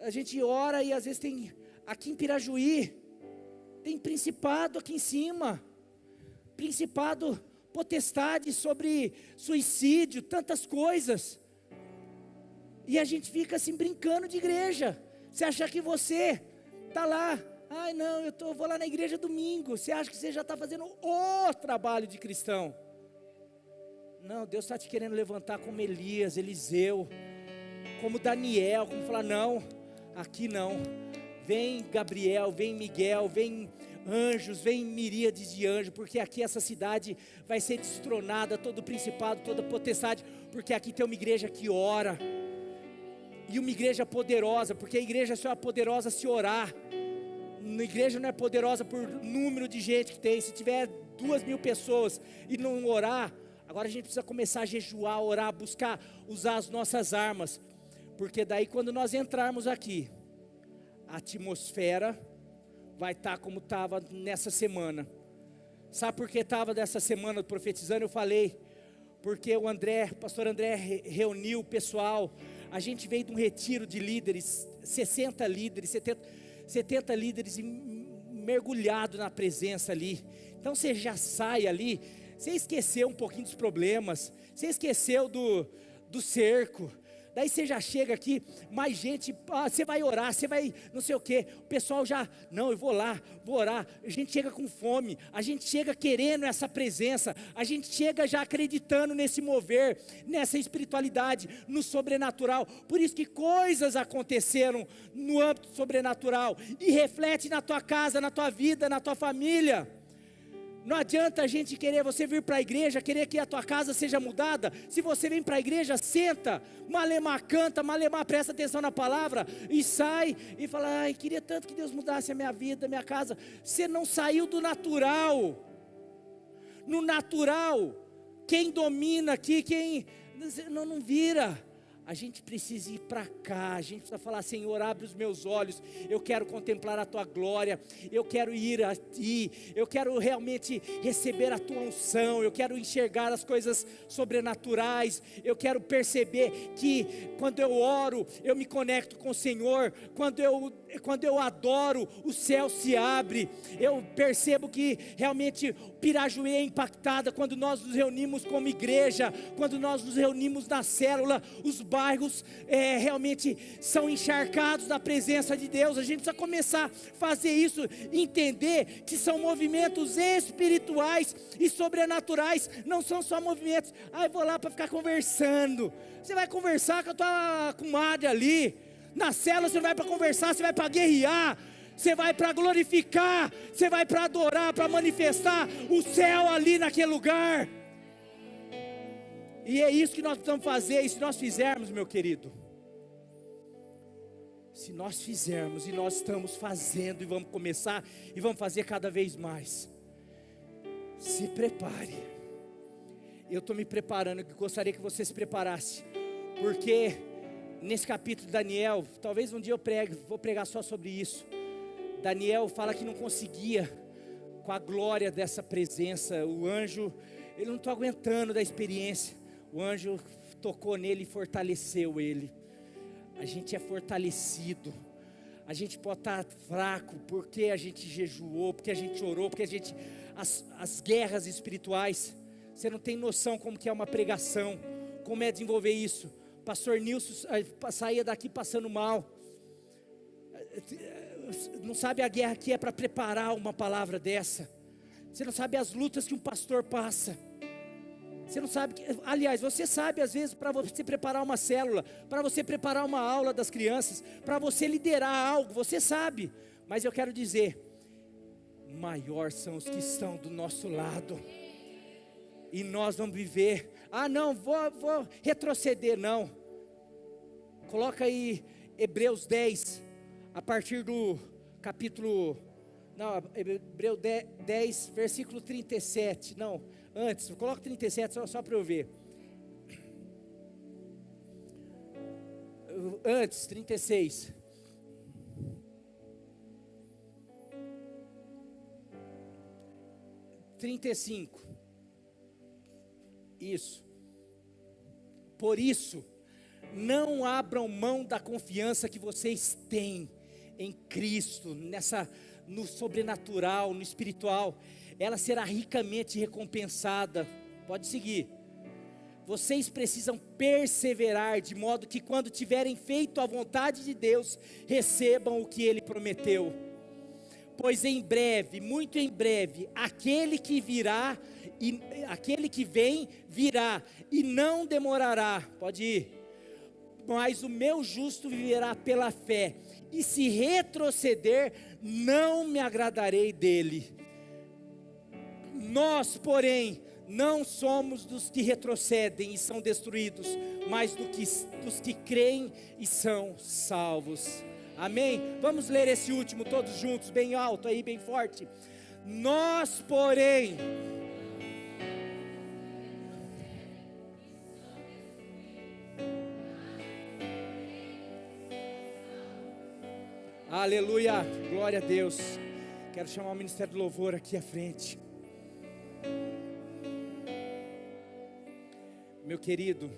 gente ora e às vezes tem, aqui em Pirajuí, tem principado aqui em cima, principado, potestade sobre suicídio, tantas coisas, e a gente fica assim brincando de igreja. Você acha que você está lá, não, eu vou lá na igreja domingo, você acha que você já está fazendo o trabalho de cristão? Não, Deus está te querendo levantar como Elias, Eliseu, como Daniel, como falar: não, aqui não, vem Gabriel, vem Miguel, vem anjos, vem miríades de anjos, porque aqui essa cidade vai ser destronada, todo principado, toda potestade, porque aqui tem uma igreja que ora, e uma igreja poderosa, porque a igreja só é poderosa se orar. A igreja não é poderosa por número de gente que tem. Se tiver 2.000 pessoas e não orar, Agora a gente precisa começar a jejuar, orar, buscar usar as nossas armas, porque daí quando nós entrarmos aqui, a atmosfera vai estar como estava nessa semana. Sabe por que estava dessa semana profetizando? Eu falei, porque o pastor André reuniu o pessoal. A gente veio de um retiro de líderes, 60 líderes, 70 líderes mergulhados na presença ali. Então você já sai ali, você esqueceu um pouquinho dos problemas, você esqueceu do cerco. Daí você já chega aqui, mais gente, você vai orar, você vai não sei o que, o pessoal já, não, eu vou lá, vou orar. A gente chega com fome, a gente chega querendo essa presença, a gente chega já acreditando nesse mover, nessa espiritualidade, no sobrenatural. Por isso que coisas aconteceram no âmbito sobrenatural, e reflete na tua casa, na tua vida, na tua família. Não adianta a gente querer você vir para a igreja, querer que a tua casa seja mudada. Se você vem para a igreja, senta, malemar canta, malemar presta atenção na palavra e sai e fala, ai, queria tanto que Deus mudasse a minha vida, a minha casa. Você não saiu do natural. No natural, quem domina aqui, quem não vira. A gente precisa ir para cá, a gente precisa falar, Senhor, abre os meus olhos, eu quero contemplar a Tua glória, eu quero ir a Ti, eu quero realmente receber a Tua unção, eu quero enxergar as coisas sobrenaturais, eu quero perceber que quando eu oro, eu me conecto com o Senhor, quando eu adoro, o céu se abre, eu percebo que realmente Pirajuí é impactada quando nós nos reunimos como igreja, quando nós nos reunimos na célula, os bairros realmente são encharcados da presença de Deus. A gente precisa começar a fazer isso, entender que são movimentos espirituais e sobrenaturais, não são só movimentos, eu vou lá para ficar conversando. Você vai conversar com a tua comadre ali, na célula você não vai para conversar, você vai para guerrear, você vai para glorificar, você vai para adorar, para manifestar o céu ali naquele lugar. E é isso que nós precisamos fazer. E se nós fizermos, meu querido, se nós fizermos, e nós estamos fazendo, e vamos começar, e vamos fazer cada vez mais, se prepare. Eu estou me preparando, eu gostaria que você se preparasse, porque nesse capítulo de Daniel, talvez um dia eu vou pregar só sobre isso. Daniel fala que não conseguia, com a glória dessa presença, o anjo, ele não está aguentando da experiência, o anjo tocou nele e fortaleceu ele. A gente é fortalecido, a gente pode estar fraco, porque a gente jejuou, porque a gente orou, porque as guerras espirituais, você não tem noção como que é uma pregação, como é desenvolver isso. Pastor Nilson saía daqui passando mal, não sabe a guerra que é para preparar uma palavra dessa, você não sabe as lutas que um pastor passa, você não sabe, aliás, você sabe às vezes para você preparar uma célula, para você preparar uma aula das crianças, para você liderar algo, você sabe, mas eu quero dizer, maior são os que estão do nosso lado, e nós vamos viver, não, vou retroceder, não, coloca aí Hebreus 10, a partir do capítulo, Hebreus 10, versículo 37, não, antes, coloca 37 só para eu ver, antes, 36, isso, por isso, não abram mão da confiança que vocês têm em Cristo, no sobrenatural, no espiritual, ela será ricamente recompensada. Pode seguir. Vocês precisam perseverar, de modo que quando tiverem feito a vontade de Deus, recebam o que Ele prometeu. Pois em breve, muito em breve, aquele que vem, virá, e não demorará. Pode ir. Mas o meu justo viverá pela fé, e se retroceder, não me agradarei dele. Nós, porém, não somos dos que retrocedem e são destruídos, mas dos que creem e são salvos. Amém? Vamos ler esse último todos juntos, bem alto aí, bem forte. Nós, porém, Aleluia, glória a Deus. Quero chamar o Ministério do Louvor aqui à frente. Meu querido,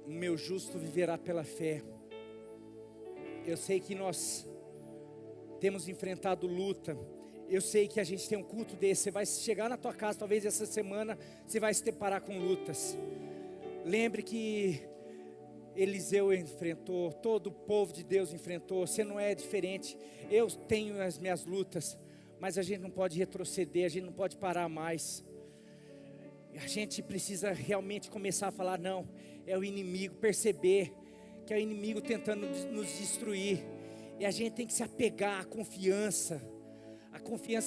o meu justo viverá pela fé. Eu sei que nós temos enfrentado luta. Eu sei que a gente tem um culto desse. Você vai chegar na tua casa, talvez essa semana você vai se deparar com lutas. Lembre que Eliseu enfrentou, todo o povo de Deus enfrentou. Você não é diferente. Eu tenho as minhas lutas, mas a gente não pode retroceder, a gente não pode parar mais. A gente precisa realmente começar a falar: não, é o inimigo, perceber que é o inimigo tentando nos destruir. E a gente tem que se apegar à confiança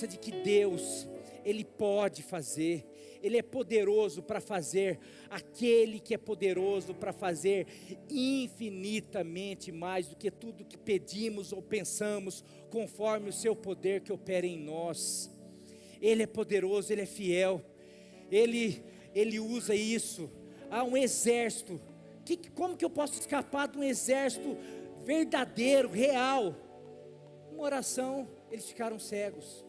de que Deus, Ele pode fazer. Ele é poderoso para fazer, aquele que é poderoso para fazer infinitamente mais do que tudo que pedimos ou pensamos, conforme o seu poder que opera em nós. Ele é poderoso, Ele é fiel, Ele usa isso. Há um exército, como que eu posso escapar de um exército verdadeiro, real? Uma oração, eles ficaram cegos.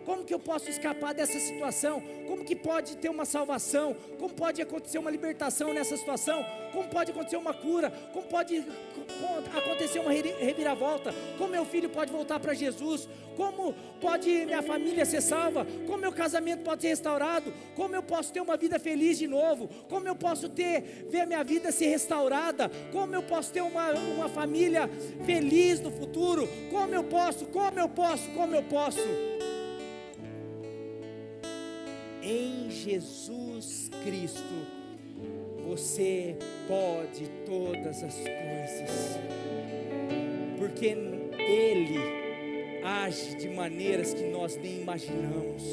Como que eu posso escapar dessa situação? Como que pode ter uma salvação? Como pode acontecer uma libertação nessa situação? Como pode acontecer uma cura? Como pode acontecer uma reviravolta? Como meu filho pode voltar para Jesus? Como pode minha família ser salva? Como meu casamento pode ser restaurado? Como eu posso ter uma vida feliz de novo? Como eu posso ver a minha vida ser restaurada? Como eu posso ter uma família feliz no futuro? Como eu posso? Em Jesus Cristo, você pode todas as coisas, porque Ele age de maneiras que nós nem imaginamos.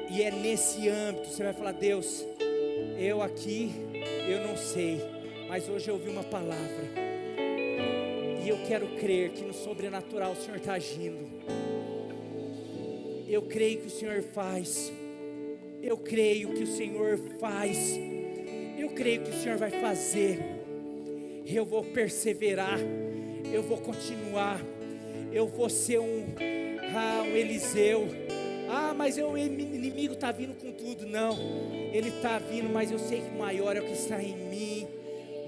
E é nesse âmbito, você vai falar: Deus, eu aqui, eu não sei, mas hoje eu ouvi uma palavra, e eu quero crer que no sobrenatural o Senhor está agindo. Eu creio que o Senhor faz. Eu creio que o Senhor faz. Eu creio que o Senhor vai fazer. Eu vou perseverar. Eu vou continuar. Eu vou ser um Eliseu. Mas o inimigo está vindo com tudo. Não, ele está vindo, mas eu sei que maior é o que está em mim.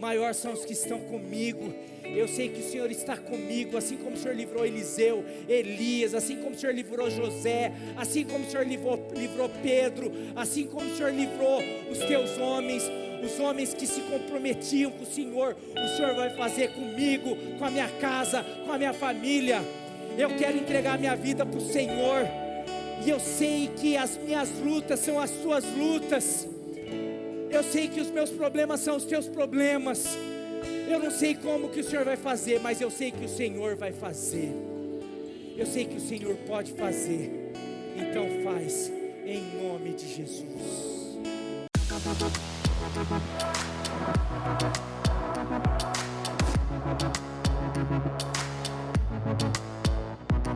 Maior são os que estão comigo. Eu sei que o Senhor está comigo, assim como o Senhor livrou Eliseu, Elias, assim como o Senhor livrou José, assim como o Senhor livrou Pedro, assim como o Senhor livrou os teus homens, os homens que se comprometiam com o Senhor vai fazer comigo, com a minha casa, com a minha família. Eu quero entregar a minha vida para o Senhor, e eu sei que as minhas lutas são as tuas lutas. Eu sei que os meus problemas são os teus problemas. Eu não sei como que o Senhor vai fazer, mas eu sei que o Senhor vai fazer. Eu sei que o Senhor pode fazer. Então faz, em nome de Jesus.